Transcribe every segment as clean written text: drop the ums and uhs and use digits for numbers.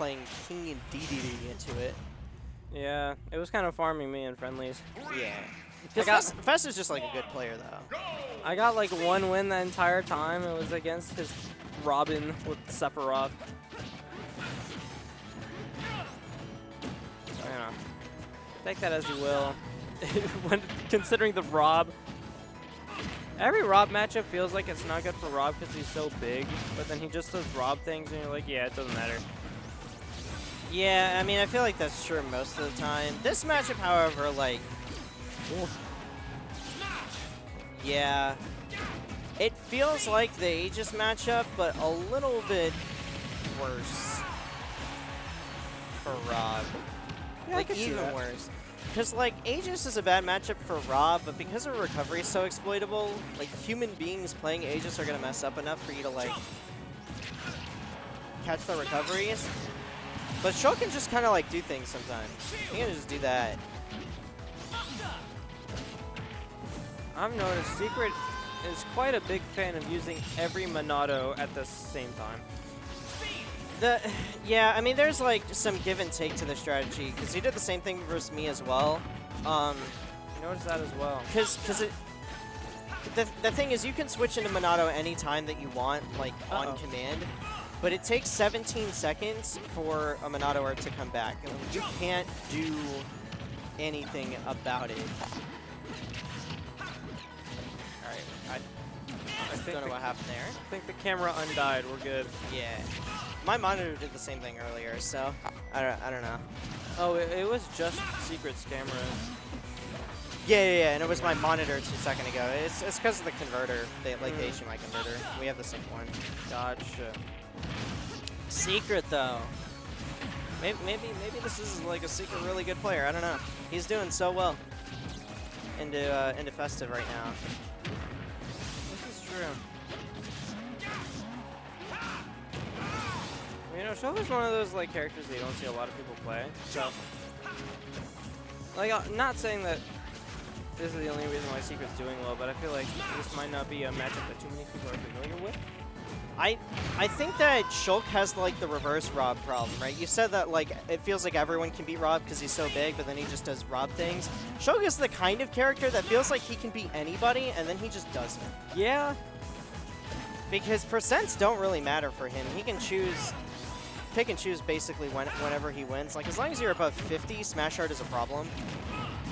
playing King and DDD into it. Yeah, it was kind of farming me in friendlies. Yeah. Because Fest is just like a good player, though. I got like 1 win the entire time. It was against his Robin with Sephiroth. So, you know, take that as you will. When considering the R.O.B. Every R.O.B. matchup feels like it's not good for R.O.B. because he's so big, but then he just does R.O.B. things and you're like, yeah, it doesn't matter. Yeah, I mean, I feel like that's true most of the time. This matchup, however, like... Yeah. It feels like the Aegis matchup, but a little bit worse for R.O.B. Yeah, Like, even worse. Because, like, Aegis is a bad matchup for R.O.B., but because her recovery is so exploitable, like, human beings playing Aegis are going to mess up enough for you to, like, catch the recoveries. But Shulk can just kind of, like, do things sometimes. He can just do that. I've noticed Secret is quite a big fan of using every Monado at the same time. Yeah, I mean, there's like some give and take to the strategy because he did the same thing versus me as well. I noticed that as well. Because the thing is, you can switch into Monado anytime that you want, like on command, but it takes 17 seconds for a Monado art to come back, and you can't do anything about it. All right, I don't know what happened there. I think the camera undied. We're good. Yeah. My monitor did the same thing earlier, so I don't know. Oh, it was just Secret's camera. Yeah, and it was my monitor 2 seconds ago. It's because of the converter, the HDMI converter. We have the same one. Gotcha. Secret though, maybe this is like a Secret really good player. I don't know. He's doing so well into Festive right now. This is true. You know, Shulk is one of those like characters that you don't see a lot of people play. So, like, I'm not saying that this is the only reason why Secret's doing well, but I feel like this might not be a matchup that too many people are familiar with. I think that Shulk has like the reverse R.O.B. problem, right? You said that like it feels like everyone can beat R.O.B. because he's so big, but then he just does R.O.B. things. Shulk is the kind of character that feels like he can beat anybody, and then he just doesn't. Yeah. Because percents don't really matter for him. He can pick and choose basically whenever he wins. Like, as long as you're above 50, Smash Art is a problem.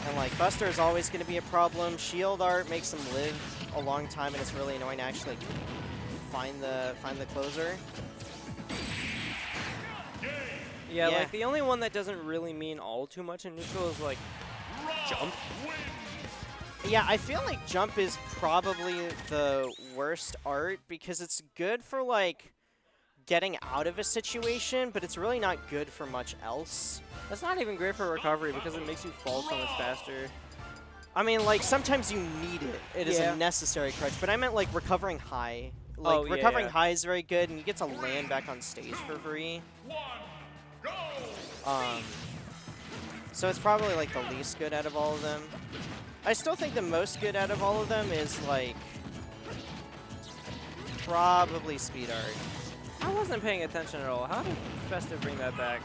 And, like, Buster is always going to be a problem. Shield Art makes him live a long time, and it's really annoying to actually find the closer. Yeah, like, the only one that doesn't really mean all too much in neutral is, like, Jump. Yeah, I feel like Jump is probably the worst art because it's good for, like, getting out of a situation, but it's really not good for much else. That's not even great for recovery because it makes you fall so much faster. I mean, like, sometimes you need it. It is a necessary crutch, but I meant, like, recovering high. Like, recovering high is very good, and you get to land back on stage for free. So it's probably, like, the least good out of all of them. I still think the most good out of all of them is, like, probably Speed Art. I wasn't paying attention at all. How did Festive bring that back?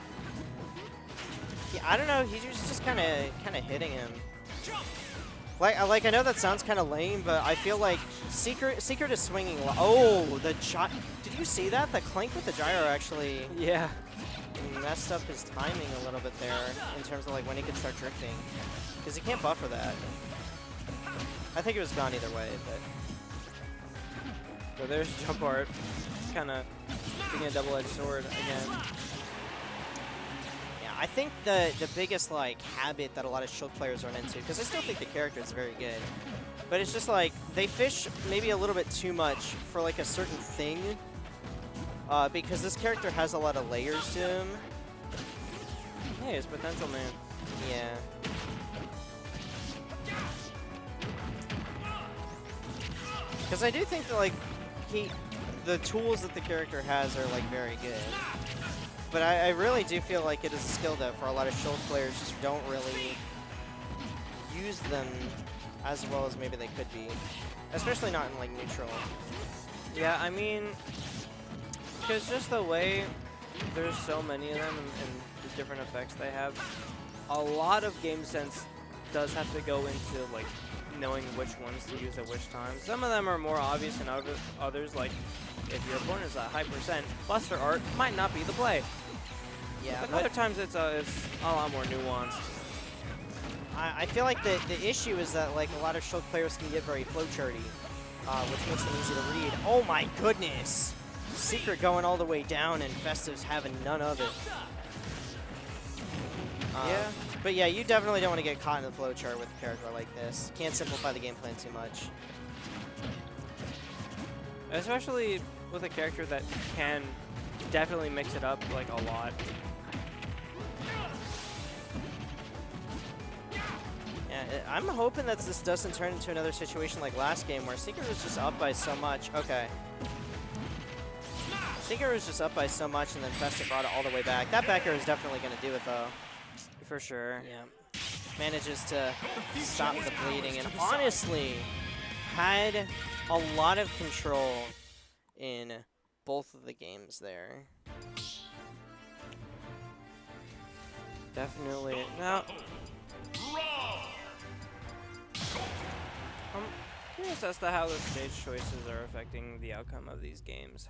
Yeah, I don't know. He was just kind of hitting him. Like I know that sounds kind of lame, but I feel like Secret is swinging. Oh, the did you see that? The clink with the gyro actually messed up his timing a little bit there in terms of like when he could start drifting, because he can't buffer that. I think it was gone either way, but So there's Jump Art. Kind of being a double-edged sword again. Yeah, I think the biggest like habit that a lot of Shulk players run into, because I still think the character is very good, but it's just like they fish maybe a little bit too much for like a certain thing, because this character has a lot of layers to him. Hey, it's potential, man. Yeah. Because I do think that like the tools that the character has are like very good, but I really do feel like it is a skill that for a lot of Shulk players just don't really use them as well as maybe they could be, especially not in like neutral. Yeah, I mean, because just the way there's so many of them and the different effects they have, a lot of game sense does have to go into like knowing which ones to use at which time. Some of them are more obvious than others, like if your opponent is a high percent, Buster Art might not be the play. Yeah, but other times it's a lot more nuanced. I feel like the issue is that like a lot of Shulk players can get very flowcharty, which makes them easy to read. Oh my goodness! Secret going all the way down and Festive's having none of it. Yeah, but yeah, you definitely don't want to get caught in the flowchart with a character like this. Can't simplify the game plan too much. Especially with a character that can definitely mix it up like a lot. Yeah, I'm hoping that this doesn't turn into another situation like last game where Secret was just up by so much. Okay. Secret was just up by so much and then Festive brought it all the way back. That back air is definitely going to do it though. For sure. Yeah. Manages to stop the bleeding and honestly had a lot of control in both of the games there. Definitely. Now, I'm curious as to how the stage choices are affecting the outcome of these games.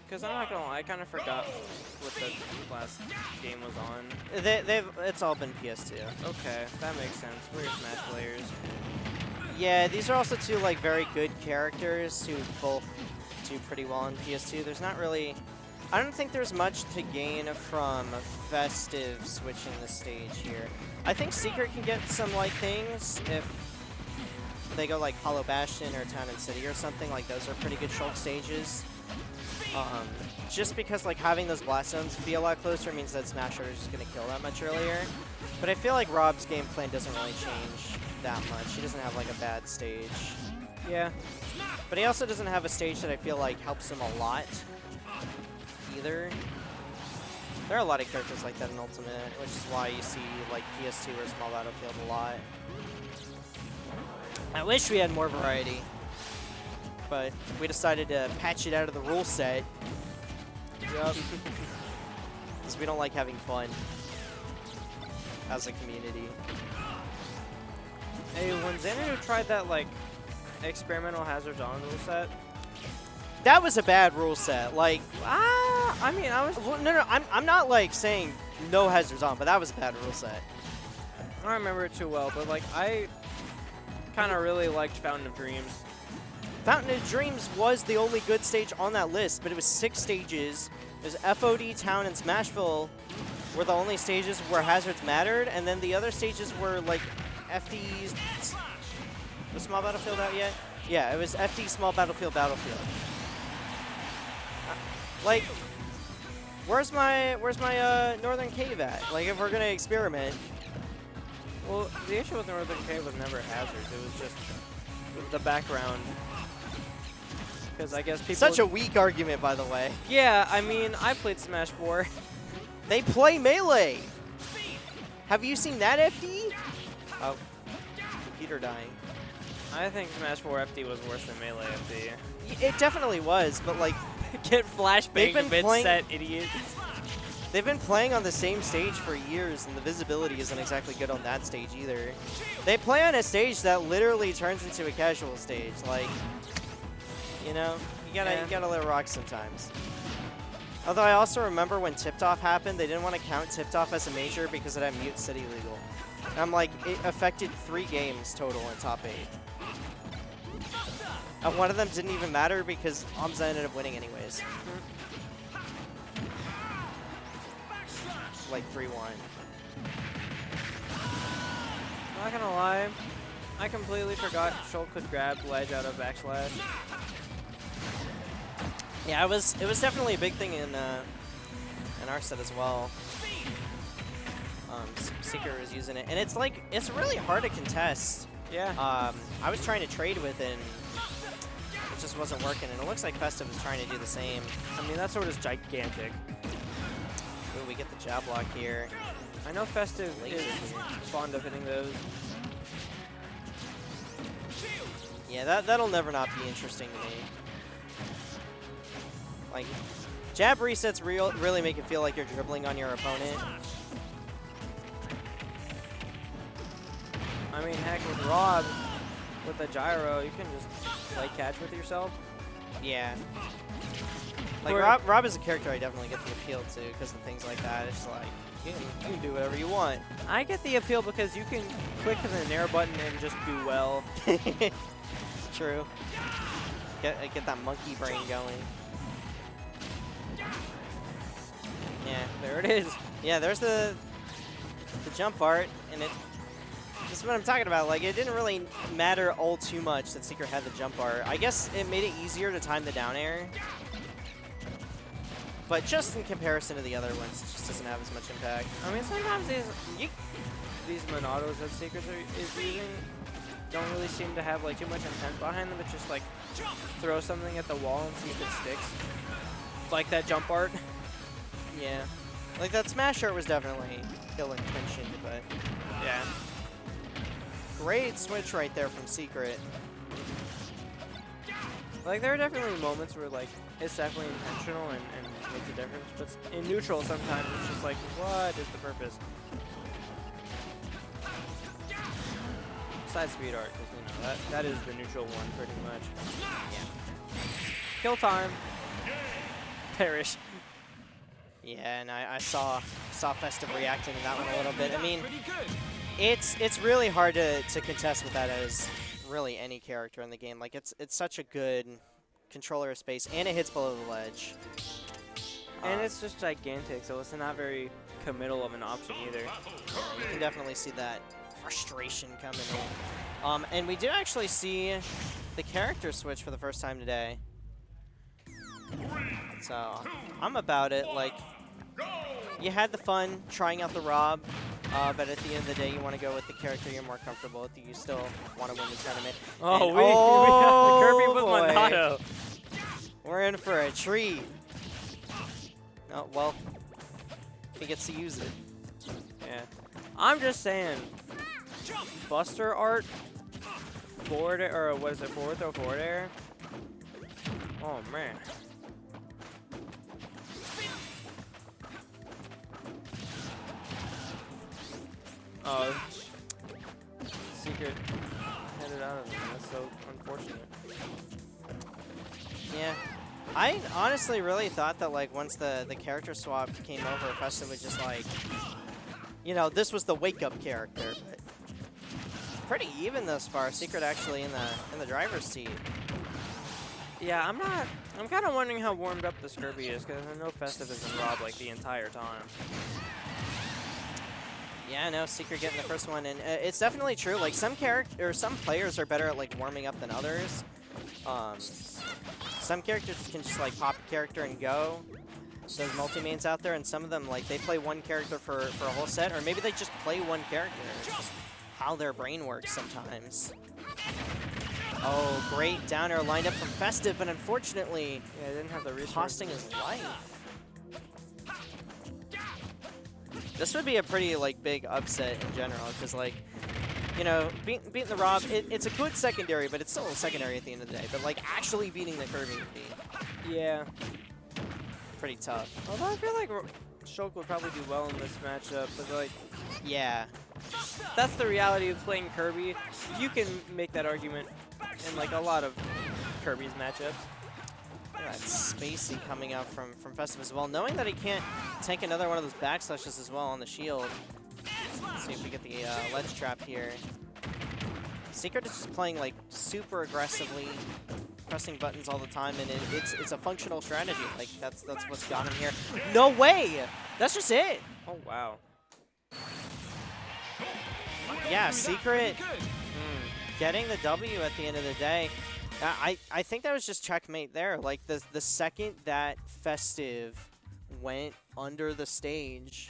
Because I'm not gonna lie, I kind of forgot what the last game was on. It's all been PS2. Okay, that makes sense. We're Smash players. Yeah, these are also two like very good characters who both do pretty well on PS2. There's not really, I don't think there's much to gain from Festive switching the stage here. I think Secret can get some like things if they go like Hollow Bastion or Town and City or something. Like those are pretty good Shulk stages. Just because like having those blast zones be a lot closer means that Smasher is just going to kill that much earlier. But I feel like R.O.B's game plan doesn't really change that much. He doesn't have like a bad stage. Yeah. But he also doesn't have a stage that I feel like helps him a lot either. There are a lot of characters like that in Ultimate, which is why you see like PS2 or Small Battlefield a lot. I wish we had more variety, but we decided to patch it out of the rule set. Yup. Because we don't like having fun as a community. Hey, when Xanadu tried that like experimental hazards on rule set, that was a bad rule set. Like, I mean, I was. Well, no, I'm not like saying no hazards on, but that was a bad rule set. I don't remember it too well, but like I kind of really liked Fountain of Dreams. Fountain of Dreams was the only good stage on that list, but it was 6 stages. It was FOD, Town, and Smashville were the only stages where hazards mattered, and then the other stages were like FD's. Was Small Battlefield out yet? Yeah, it was FD, Small Battlefield, Battlefield. Like, where's my Northern Cave at? Like, if we're gonna experiment. Well, the issue with Northern Cave was never hazards. It was just the background. Because I guess people. Such a weak argument, by the way. Yeah, I mean, I played Smash 4. They play Melee. Have you seen that FD? Oh, computer dying. I think Smash 4 FD was worse than Melee FD. It definitely was, but like, get flashbanged mid-set, idiot. They've been playing on the same stage for years, and the visibility isn't exactly good on that stage either. They play on a stage that literally turns into a casual stage. Like, you know, you gotta let it rock sometimes. Although I also remember when Tipped Off happened, they didn't want to count Tipped Off as a major because it had Mute City legal. And I'm like, it affected 3 games total in top 8. And one of them didn't even matter because Hamza ended up winning anyways. Like 3-1. Not gonna lie, I completely forgot Shulk could grab ledge out of backslash. Yeah, it was definitely a big thing in our set as well. Seeker was using it, and it's like it's really hard to contest. Yeah. I was trying to trade with it, and it just wasn't working. And it looks like Festive is trying to do the same. I mean, that sword is gigantic. Ooh, we get the jab block here. I know Festive is fond of hitting those. Yeah, that'll never not be interesting to me. Like, jab resets really make it feel like you're dribbling on your opponent. I mean, heck, with R.O.B, with the gyro, you can just play catch with yourself. Yeah. Like, R.O.B is a character I definitely get the appeal to because of things like that. It's like, you can do whatever you want. I get the appeal because you can click the Nair button and just do well. True. Get that monkey brain going. Yeah, There it is. yeah. There's the jump art, and this is what I'm talking about. Like, it didn't really matter all too much that Secret had the jump art. I guess it made it easier to time the down air, but just in comparison to the other ones, it just doesn't have as much impact. I mean, sometimes these Monados that Secret is using don't really seem to have like too much intent behind them. It's just like throw something at the wall and see if it sticks. Like that jump art. Yeah. Like, that smash art was definitely ill-intentioned, but Yeah. great switch right there from Secret. Like, there are definitely moments where like it's definitely intentional and makes a difference, but in neutral sometimes it's just like, what is the purpose? Side speed art, because you know that is the neutral one pretty much. Yeah. Kill time. Perish. Yeah, and I saw Festive reacting to that one a little bit. I mean, it's really hard to contest with that as really any character in the game. Like, it's such a good controller of space, and it hits below the ledge. And it's just gigantic, so it's not very committal of an option either. You can definitely see that frustration coming in. And we did actually see the character switch for the first time today. So I'm about it. Like, you had the fun trying out the R.O.B, but at the end of the day, you want to go with the character you're more comfortable with. You still want to win the tournament. Oh, and we got Kirby with boy. Monado. We're in for a treat. Oh, well, he gets to use it. Yeah. I'm just saying, Buster art, forward, or what is it, forward throw, forward air? Oh, man. Oh, Secret headed out of him. That's so unfortunate. Yeah. I honestly really thought that, like, once the character swap came over, Festive would just, like, you know, this was the wake-up character, but pretty even thus far. Secret actually in the driver's seat. Yeah, I'm kind of wondering how warmed up this Kirby is, because I know Festive has been R.O.B like the entire time. Yeah, no, Secret getting the first one, and it's definitely true. Like, some players are better at, like, warming up than others. Some characters can just, like, pop a character and go. Those multi-mains out there, and some of them, like, they play one character for a whole set, or maybe they just play one character. It's just how their brain works sometimes. Oh, great down air lined up from Festive, but unfortunately, Yeah, I didn't have the resources. costing his life. This would be a pretty, like, big upset in general, because, like, you know, beating the R.O.B, it's a good secondary, but it's still a secondary at the end of the day. But, like, actually beating the Kirby would be Yeah. pretty tough. Although I feel like Shulk would probably do well in this matchup, but, like, Yeah. that's the reality of playing Kirby. You can make that argument in, like, a lot of Kirby's matchups. Yeah, it's Spacey coming up from Festive as well, knowing that he can't tank another one of those backslashes as well on the shield. Let's see if we get the ledge trap here. Secret is just playing, like, super aggressively, pressing buttons all the time, and it's a functional strategy. Like, that's what's got him here. No way! That's just it! Oh, wow. Yeah, Secret getting the W at the end of the day. I think that was just checkmate there. Like, the second that Festive went under the stage,